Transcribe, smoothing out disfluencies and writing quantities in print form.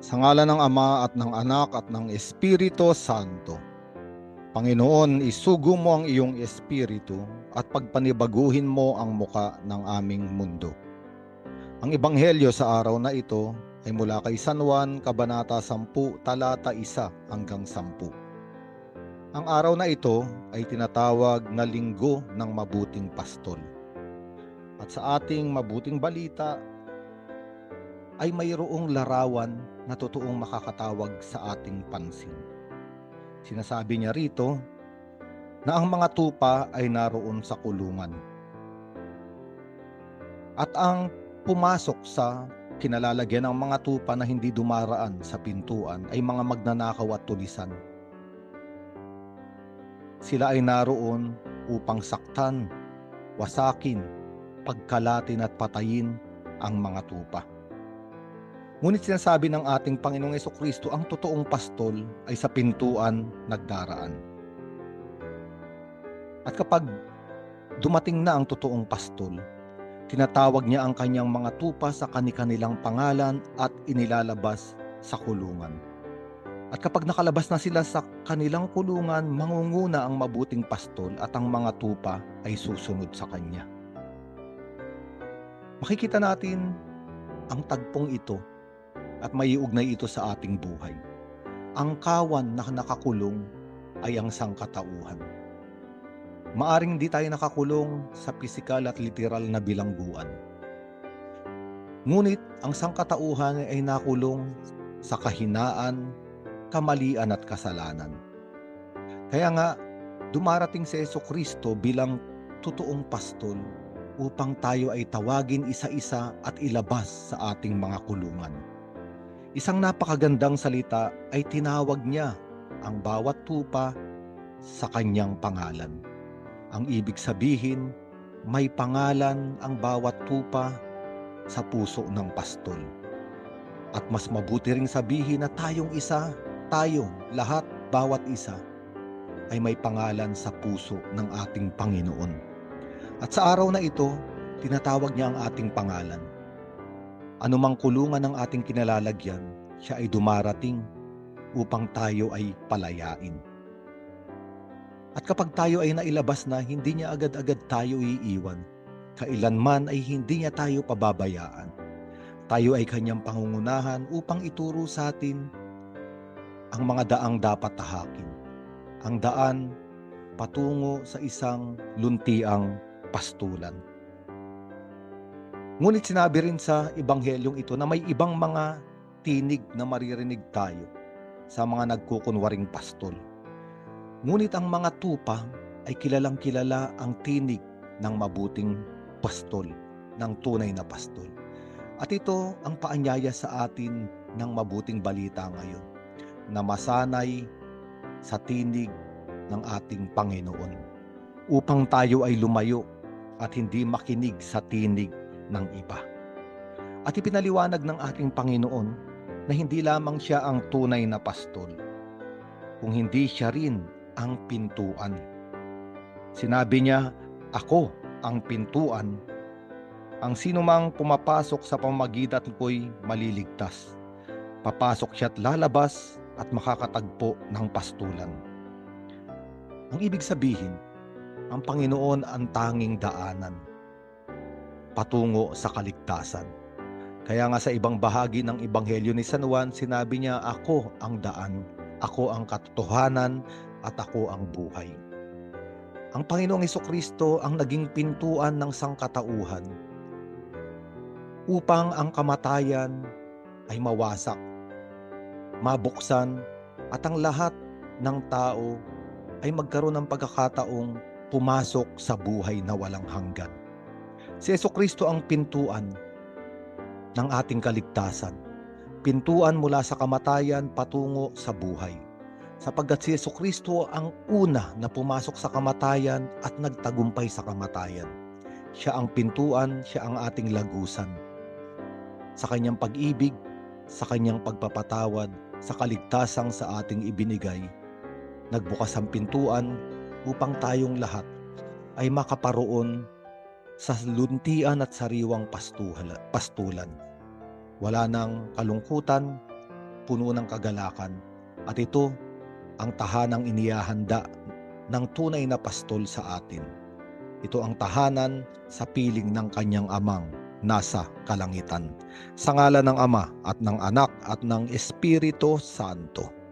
Sa ngalan ng Ama at ng Anak at ng Espiritu Santo. Panginoon, isugo mo ang iyong Espiritu at pagpanibaguhin mo ang muka ng aming mundo. Ang Ebanghelyo sa araw na ito ay mula kay San Juan, Kabanata 10, talata 1 hanggang 10. Ang araw na ito ay tinatawag na Linggo ng Mabuting Pastol. At sa ating mabuting balita ay mayroong larawan na totoong makakatawag sa ating pansin. Sinasabi niya rito na ang mga tupa ay naroon sa kulungan. At ang pumasok sa kinalalagyan ng mga tupa na hindi dumaraan sa pintuan ay mga magnanakaw at tulisan. Sila ay naroon upang saktan, wasakin, pagkalatin at patayin ang mga tupa. Ngunit sinasabi ng ating Panginoong Jesucristo, ang totoong pastol ay sa pintuan nagdaraan. At kapag dumating na ang totoong pastol, tinatawag niya ang kanyang mga tupa sa kani-kanilang pangalan at inilalabas sa kulungan. At kapag nakalabas na sila sa kanilang kulungan, mangunguna ang mabuting pastol at ang mga tupa ay susunod sa kanya. Makikita natin ang tagpong ito at maiugnay ito sa ating buhay. Ang kawan na nakakulong ay ang sangkatauhan. Maaring di tayo nakakulong sa pisikal at literal na bilangguan. Ngunit ang sangkatauhan ay nakulong sa kahinaan, kamalian at kasalanan. Kaya nga, dumarating si Jesucristo bilang totoong pastol upang tayo ay tawagin isa-isa at ilabas sa ating mga kulungan. Isang napakagandang salita ay tinawag niya ang bawat tupa sa kanyang pangalan. Ang ibig sabihin, may pangalan ang bawat tupa sa puso ng pastol. At mas mabuti ring sabihin na tayong isa, tayong lahat, bawat isa, ay may pangalan sa puso ng ating Panginoon. At sa araw na ito, tinatawag niya ang ating pangalan. Anumang kulungan ng ating kinalalagyan, siya ay dumarating upang tayo ay palayain. At kapag tayo ay nailabas na, hindi niya agad-agad tayo iiwan. Kailanman ay hindi niya tayo pababayaan. Tayo ay kanyang pangungunahan upang ituro sa atin ang mga daang dapat tahakin. Ang daan patungo sa isang luntiang pastulan. Ngunit sinabi rin sa Ebanghelyong ito na may ibang mga tinig na maririnig tayo sa mga nagkukunwaring pastol. Ngunit ang mga tupa ay kilalang kilala ang tinig ng mabuting pastol, ng tunay na pastol. At ito ang paanyaya sa atin ng mabuting balita ngayon, na masanay sa tinig ng ating Panginoon upang tayo ay lumayo at hindi makinig sa tinig ng iba. At ipinaliwanag ng ating Panginoon na hindi lamang siya ang tunay na pastol, kung hindi siya rin ang pintuan. Sinabi niya, "Ako ang pintuan. Ang sinumang pumapasok sa pamamagitan ko'y maliligtas. Papasok siya't lalabas at makakatagpo ng pastulan." Ang ibig sabihin, ang Panginoon ang tanging daanan patungo sa kaligtasan. Kaya nga sa ibang bahagi ng Ebanghelyo ni San Juan, sinabi niya, "Ako ang daan, ako ang katotohanan, at ako ang buhay." Ang Panginoong Jesucristo ang naging pintuan ng sangkatauhan upang ang kamatayan ay mawasak, mabuksan, at ang lahat ng tao ay magkaroon ng pagkakataong pumasok sa buhay na walang hanggan. Si Jesucristo ang pintuan ng ating kaligtasan. Pintuan mula sa kamatayan patungo sa buhay. Sapagkat si Jesucristo ang una na pumasok sa kamatayan at nagtagumpay sa kamatayan. Siya ang pintuan, siya ang ating lagusan. Sa kanyang pag-ibig, sa kanyang pagpapatawad, sa kaligtasang sa ating ibinigay, nagbukas ang pintuan upang tayong lahat ay makaparoon sa luntian at sariwang pastulan. Wala nang kalungkutan, puno ng kagalakan. At ito ang tahanang inihahanda ng tunay na pastol sa atin. Ito ang tahanan sa piling ng kanyang amang nasa kalangitan. Sa ngalan ng Ama at ng Anak at ng Espiritu Santo.